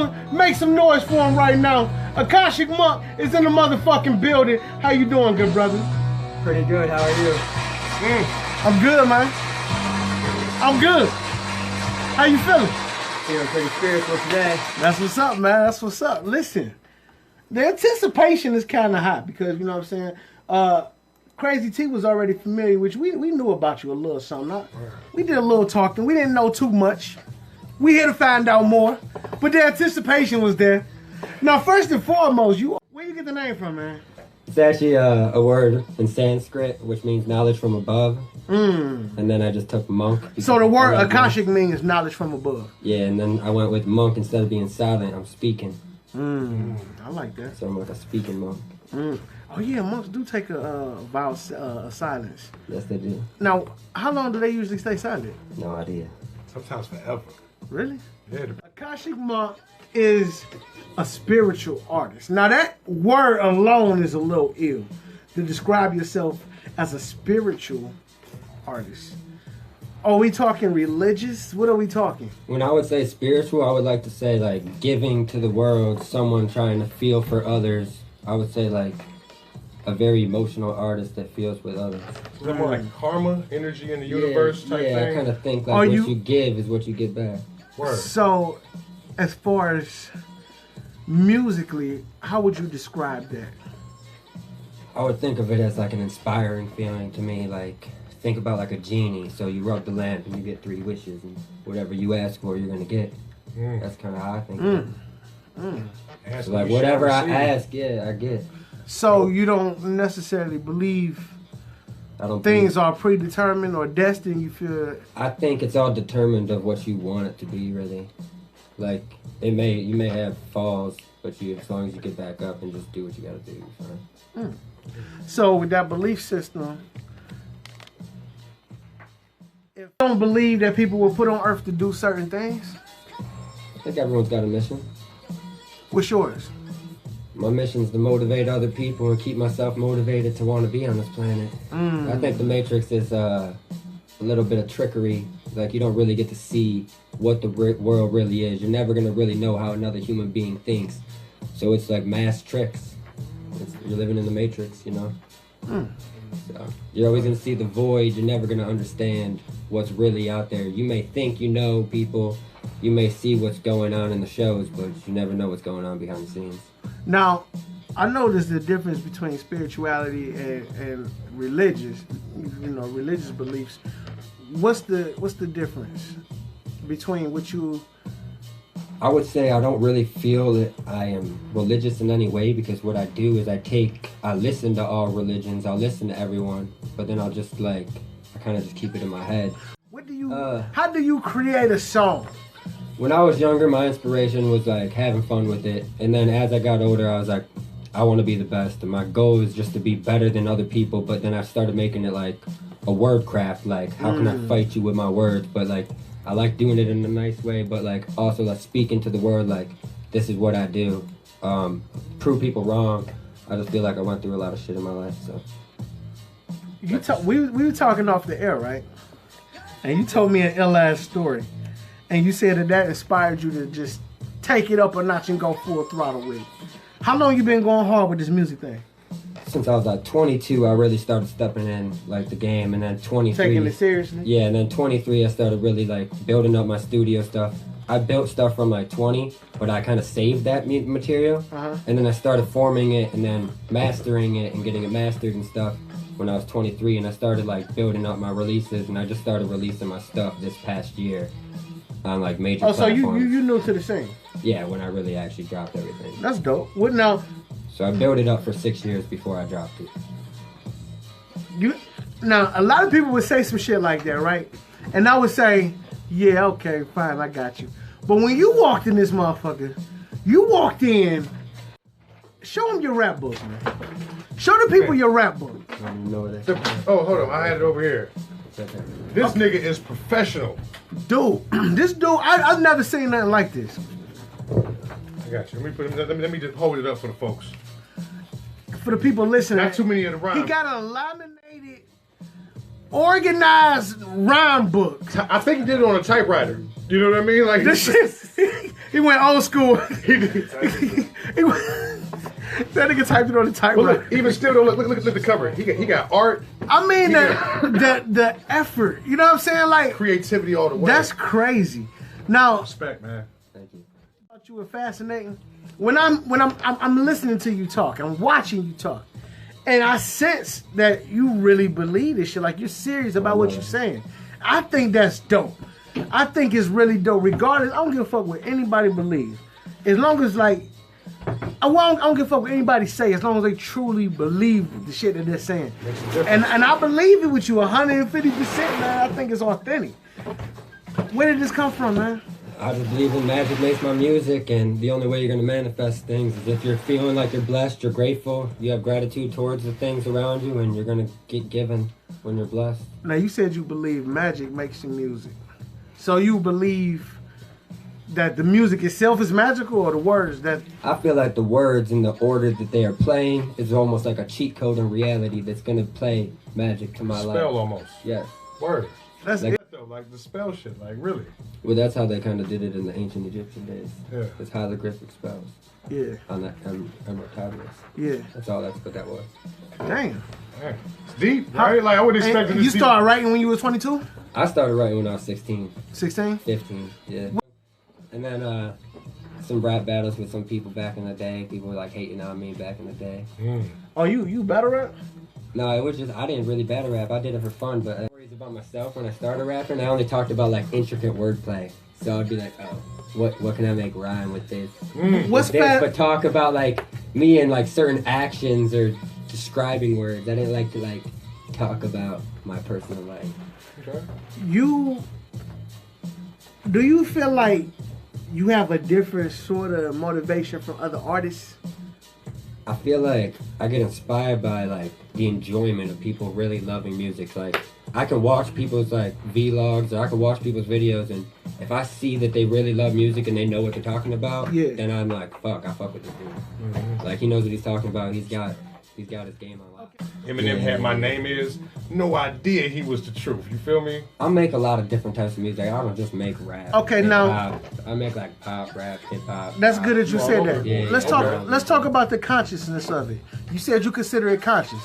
gonna make some noise for him right now. Akashic Monk is in the motherfucking building. How you doing, good brother? Pretty good, how are you? I'm good, man. I'm good. How you feeling? Feeling pretty spiritual today. That's what's up, man. That's what's up. Listen, the anticipation is kind of hot because, you know what I'm saying? Crazy T was already familiar, which we knew about you a little something. We did a little talking. We didn't know too much. We here to find out more, but the anticipation was there. Now, first and foremost, where you get the name from, man? It's actually a word in Sanskrit, which means knowledge from above. And then I just took monk. So the word Akashic means knowledge from above. Yeah, and then I went with monk. Instead of being silent, I'm speaking. I like that. So I'm like a speaking monk. Oh yeah, monks do take a vow of silence. Yes, they do. Now, how long do they usually stay silent? No idea. Sometimes forever. Really? Yeah. Akashic Monk is a spiritual artist. Now that word alone is a little ill to describe yourself as a spiritual artist. Are we talking religious? What are we talking? When I would say spiritual, I would like to say like giving to the world, someone trying to feel for others. I would say like a very emotional artist that feels with others. Is that more like karma, energy in the universe type thing? Yeah, I kind of think like what you give is what you get back. Word. So, as far as musically, how would you describe that? I would think of it as like an inspiring feeling to me. Like, think about like a genie. So you rub the lamp and you get 3 wishes, and whatever you ask for, you're gonna get. That's kind of how I think of it. So like whatever I ask, I get. So you don't necessarily believe things are predetermined or destined, you feel? I think it's all determined of what you want it to be, really. Like, you may have falls, but as long as you get back up and just do what you gotta do, you're fine. So with that belief system, if you don't believe that people were put on earth to do certain things, I think everyone's got a mission. what's yours? My mission is to motivate other people and keep myself motivated to want to be on this planet. I think the Matrix is a little bit of trickery. Like, you don't really get to see what the world really is. You're never going to really know how another human being thinks. So it's like mass tricks. You're living in the Matrix, you know? So you're always going to see the void. You're never going to understand what's really out there. You may think you know people. You may see what's going on in the shows, but you never know what's going on behind the scenes. Now, I know there's a difference between spirituality and religious beliefs. What's the difference between what you? I would say I don't really feel that I am religious in any way, because what I do is I listen to all religions, I'll listen to everyone, but then I kind of just keep it in my head. How do you create a song? When I was younger, my inspiration was like having fun with it. And then as I got older, I was like, I want to be the best. And my goal is just to be better than other people. But then I started making it like a word craft. Like, how can I fight you with my words? But like, I like doing it in a nice way. But like, also like speaking to the world, like, this is what I do. Prove people wrong. I just feel like I went through a lot of shit in my life. So We were talking off the air, right? And you told me an ill-ass story. And you said that inspired you to just take it up a notch and go full throttle with it. How long you been going hard with this music thing? Since I was like 22, I really started stepping in like the game, and then 23. Taking it seriously? Yeah, and then 23, I started really like building up my studio stuff. I built stuff from like 20, but I kind of saved that material, and then I started forming it and then mastering it and getting it mastered and stuff when I was 23, and I started like building up my releases, and I just started releasing my stuff this past year on like major platforms. So you new to the scene? Yeah, when I really actually dropped everything. That's dope. What now? So I built it up for 6 years before I dropped it. Now, a lot of people would say some shit like that, right? And I would say, yeah, okay, fine, I got you. But when you walked in this motherfucker, you walked in, show them your rap book, man. Show the people your rap book. I don't even know what that is. Oh, hold on, I had it over here. This nigga is professional. Dude, I've never seen nothing like this. I got you. Let me just hold it up for the folks. For the people listening. Not too many of the rhymes. He got a laminated, organized rhyme book. I think he did it on a typewriter. You know what I mean? Like this shit. He went old school. That nigga typed it on the typewriter. Look, even still, though, look at the cover. He got art. I mean, the effort. You know what I'm saying? Like Creativity all the way. that's crazy. Now, Respect, man. Thank you. I thought you were fascinating. When I'm listening to you talk, I'm watching you talk, and I sense that you really believe this shit. Like you're serious about what you're saying. I think that's dope. I think it's really dope. Regardless, I don't give a fuck what anybody believes. As long as like, I don't give a fuck what anybody say. As long as they truly believe the shit that they're saying. And I believe it with you 150%, man. I think it's authentic. Where did this come from, man? I just believe in magic makes my music, and the only way you're going to manifest things is if you're feeling like you're blessed, you're grateful, you have gratitude towards the things around you, and you're going to get given when you're blessed. Now, you said you believe magic makes your music. So you believe that the music itself is magical, or the words that... I feel like the words in the order that they are playing is almost like a cheat code in reality that's going to play magic to my life. Spell almost. Yes. Word. That's Like- it. Like the spell shit, like really. Well, that's how they kind of did it in the ancient Egyptian days. Yeah. It's hieroglyphic spells Yeah, on that emerald tablets. yeah. That's all what that was. Damn. Man, it's deep, right? Like I would expect And it to you see- started writing when you were 22? I started writing when I was 16, 16? 15, yeah. And then some rap battles with some people back in the day. People were like hating on me back in the day. Oh, you battle rap? No, it was just, I didn't really battle rap. I did it for fun, but stories about myself when I started rapping, I only talked about like intricate wordplay. So I'd be like, oh, what can I make rhyme with this? What's With this, fat? but talk about like me and like certain actions or describing words. I didn't like to like talk about my personal life. Okay. Do you feel like you have a different sort of motivation from other artists? I feel like I get inspired by like the enjoyment of people really loving music. Like I can watch people's like vlogs or I can watch people's videos, and if I see that they really love music and they know what they're talking about, then I'm like, fuck, I fuck with this dude. Like he knows what he's talking about. He's got his game on lock. Eminem had My Name Is. No idea he was the truth. You feel me? I make a lot of different types of music. I don't just make rap. Okay, hip now- hop. I make like pop, rap, hip hop. That's pop. good that you said that. Yeah, let's yeah, talk. okay. Let's talk about the consciousness of it. You said you consider it conscious.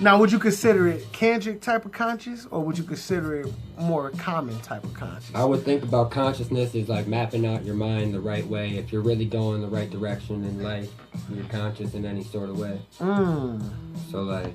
Now, would you consider it Kendrick type of conscious, or would you consider it more common type of conscious? I would think about consciousness as like mapping out your mind the right way. If you're really going the right direction in life, you're conscious in any sort of way. So like,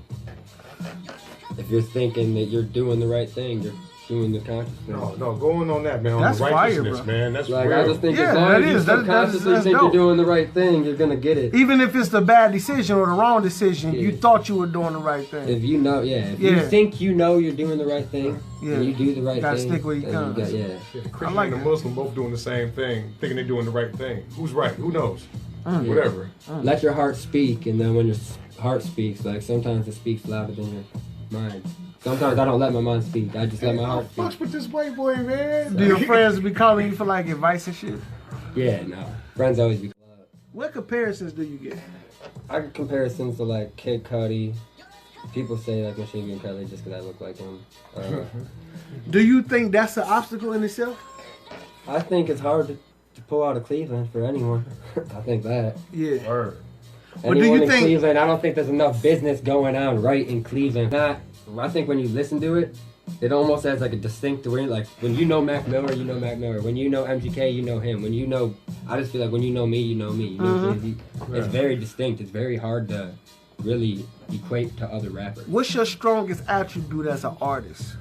if you're thinking that you're doing the right thing, you're doing the consciousness. No, going on that, man. On That's the fire, righteousness, bro. man. That's Like real. I just think Yeah, as long that as you is. That's subconsciously think dope. you're doing the right thing, you're gonna get it. Even if it's the bad decision or the wrong decision, you Yeah. thought you were doing the right thing. If you know, if Yeah. you think you know you're doing the right thing, Yeah. and you do the right Gotta thing, stick where you then guns. got, Yeah, the Christian like and the that. Muslim both doing the same thing, thinking they're doing the right thing. Who's right? Who knows? Mm. Whatever. Let your heart speak, and then when your heart speaks, like sometimes it speaks louder than your mind. Sometimes I don't let my mind speak. I just let my heart speak. Fucks with this white boy, man. Do your friends be calling you for like advice and shit? Yeah, no. Friends always be. What comparisons do you get? I get comparisons to like Kid Cudi. People say like Machine Gun Kelly just because I look like him. Do you think that's an obstacle in itself? I think it's hard to pull out of Cleveland for anyone. I think that. Yeah. Word. But do Anyone you in think- Cleveland, I don't think there's enough business going on right in Cleveland. I think when you listen to it, it almost has like a distinct way. Like when you know Mac Miller, you know Mac Miller. When you know MGK, you know him. When you know, I just feel like when you know me, you know me. You know Jay-Z. It's very distinct. It's very hard to really equate to other rappers. What's your strongest attribute as an artist?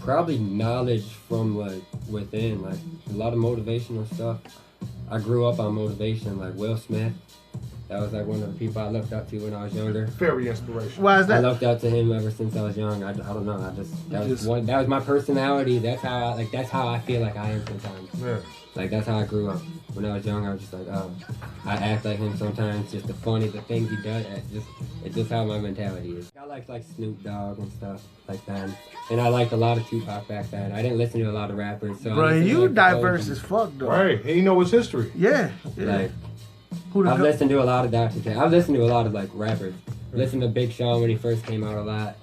Probably knowledge from like within, like a lot of motivational stuff. I grew up on motivation, like Will Smith. That was like one of the people I looked up to when I was younger. Very inspirational. Why is I that? looked up to him ever since I was young. I don't know. That was my personality. That's how I feel like I am sometimes. Yeah. Like that's how I grew up. When I was young, I was just like, oh, I act like him sometimes. Just the things he does. It's just how my mentality is. I like Snoop Dogg and stuff like that. And I liked a lot of Tupac back then. I didn't listen to a lot of rappers. So Bro, I listened to, you like, the diverse OGs. as fuck, though. Right. And you know his history. Yeah. Yeah. Like Who the I've go- listened to a lot of Dr. Dre. I've listened to a lot of like rappers. Listened to Big Sean when he first came out a lot.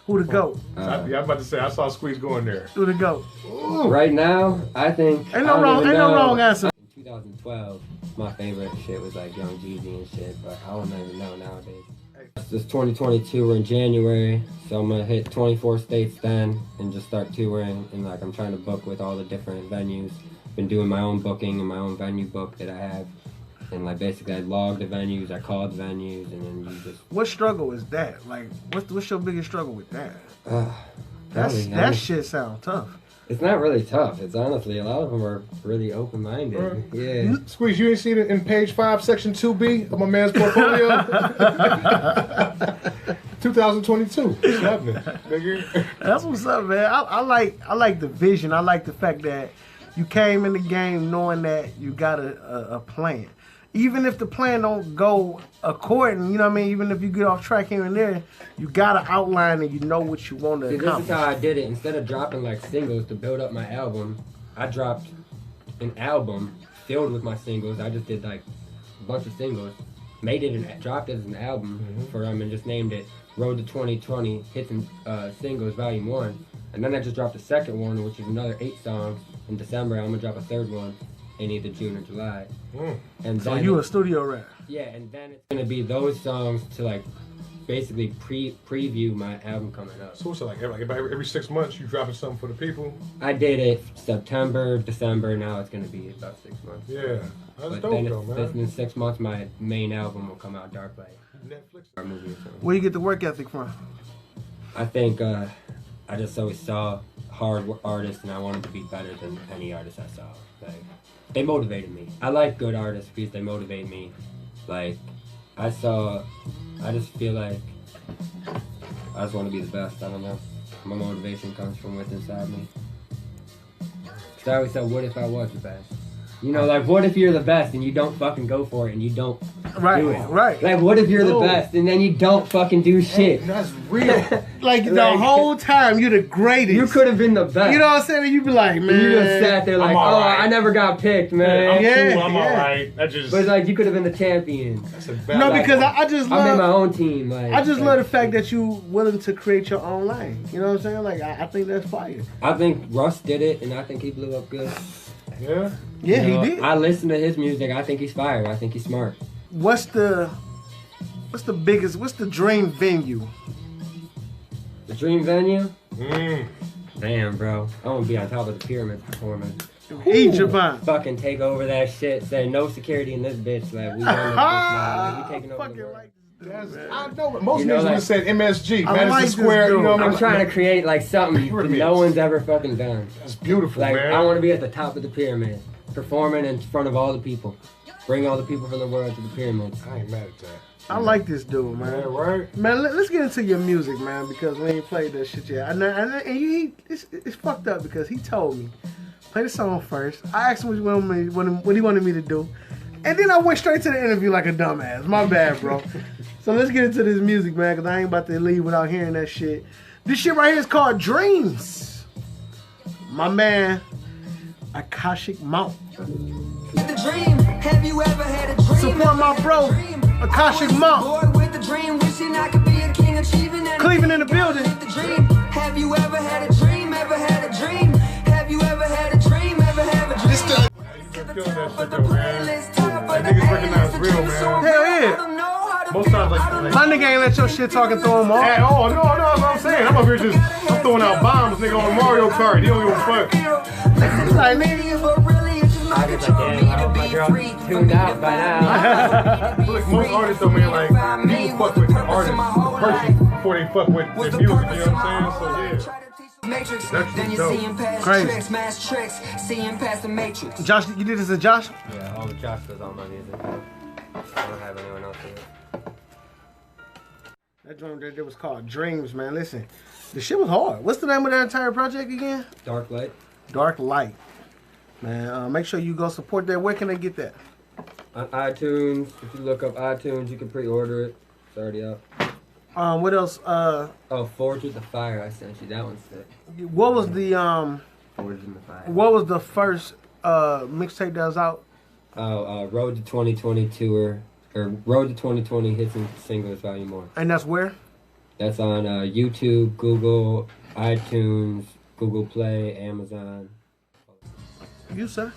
Who the GOAT? Yeah, I'm about to say, I saw Squeeze going there. Who the GOAT? Right now, I think Ain't no wrong answer. In 2012, my favorite shit was like Young Jeezy and shit, but I don't even know nowadays. It's 2022, we're in January, so I'm gonna hit 24 states then and just start touring. And like I'm trying to book with all the different venues. Been doing my own booking and my own venue book that I have. And like basically I log the venues, I call the venues, and then you just... What struggle is that? Like, what's your biggest struggle with that? That shit sound tough. It's not really tough. It's honestly, a lot of them are really open-minded. Right. Yeah. Squeeze, you ain't seen it in page 5, section 2B of my man's portfolio? 2022. What's happening, nigga? That's what's up, man. I like the vision. I like the fact that you came in the game knowing that you got a plan. Even if the plan don't go according, you know what I mean? Even if you get off track here and there, you got an outline and you know what you want to accomplish. This is how I did it. Instead of dropping like singles to build up my album, I dropped an album filled with my singles. I just did like a bunch of singles, made it and dropped it as an album for them and just named it Road to 2020 Hits and Singles Volume 1. And then I just dropped a second one, which is another 8 songs. In December, I'm going to drop a third one in either June or July. And so you a studio rap? Yeah, and then it's going to be those songs to like basically preview my album coming up. So what's it like every 6 months you dropping something for the people? I did it September, December, now it's going to be about 6 months. Yeah, that's but dope then though, man. in 6 months, my main album will come out, Darklight. Netflix. Where you get the work ethic from? I think I just always saw hard artists and I wanted to be better than any artist I saw. Like, they motivated me. I like good artists because they motivate me. Like, I just feel like I just want to be the best. I don't know. My motivation comes from within inside me. So I always said, what if I was the best? You know, like, what if you're the best and you don't fucking go for it and you don't do it? Right. Like, what if you're the best and then you don't fucking do shit? Hey, that's real. Like, the whole time, you're the greatest. You could have been the best. You know what I'm saying? And you be like, man. You just sat there like, right. I never got picked, man. I'm cool, I'm alright. But like, you could have been the champion. That's a bad No, because I just love... I made my own team. Like, I just love the fact that you willing to create your own lane. You know what I'm saying? Like, I think that's fire. I think Russ did it, and I think he blew up good. Yeah? Yeah, You know, he did. I listen to his music. I think he's fire. I think he's smart. What's the dream venue? The dream venue? Mm. Damn, bro. I want to be on top of the pyramid performing. Eat Japan. Fucking take over that shit. Say no security in this bitch. Like, we run this bitch now. Like, we taking over the world. I know, but most You know, niggas would have said MSG, Madison like Square, you know what I mean? I'm trying to create like something that Pyramids. no one's ever fucking done. That's beautiful, Like, man. I want to be at the top of the pyramid, performing in front of all the people. Bring all the people from the world to the pyramids. I ain't mad at that. I like this dude, man. Yeah, right? Man, let's get into your music, man, because we ain't played that shit yet. And it's fucked up because he told me, play the song first. I asked him what he wanted me to do. And then I went straight to the interview like a dumbass. My bad, bro. So let's get into this music, man, because I ain't about to leave without hearing that shit. This shit right here is called Dreams. My man, Akashic Mount. Have you ever had a dream? Support my bro, Akashic Mount. Cleveland in the building. Have you ever had a dream? Ever had a dream? Have you ever had a dream? Ever have a dream? You've been feeling that shit though, man. Like, niggas recognize real, man. Hell yeah. Most times, like My nigga ain't let your shit talking throw him off. hey, oh, no, that's what I'm saying. I'm up here I'm throwing out bombs, nigga, on Mario Kart. He don't give a fuck. Like, nigga, I was like, damn, I hope my girl tuned out by now. Look, most artists though, man, like, people fuck with the artist, the person, before they fuck with the music, you know what I'm saying? So, yeah. Matrix, That's then you dope. see him past Crazy. tricks, mass tricks, see him past the matrix. Josh, you did this to Josh? Yeah, all the Josh does all my music. I don't have anyone else do it. That joint that was called Dreams, man. Listen, the shit was hard. What's the name of that entire project again? Darklight. Darklight. Man, make sure you go support that. Where can they get that? On iTunes, if you look up iTunes, you can pre-order it. It's already up. What else? Oh, Forge with the Fire, I sent you. That one's sick. What was the Forge in the Fire. What was the first mixtape that was out? Road to 2020 tour, or Road to 2020 Hits and Singles Volume 1. And that's where? That's on YouTube, Google, iTunes, Google Play, Amazon. You, sir?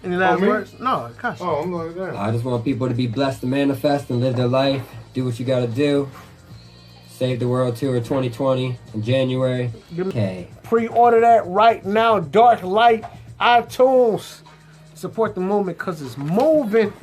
Any last me? words? No, Akashic. Oh, I'm like that. I just want people to be blessed to manifest and live their life. Do what you gotta do. Save the World Tour 2020 in January. Okay. Pre-order that right now. Dark Light, iTunes. Support the movement because it's moving.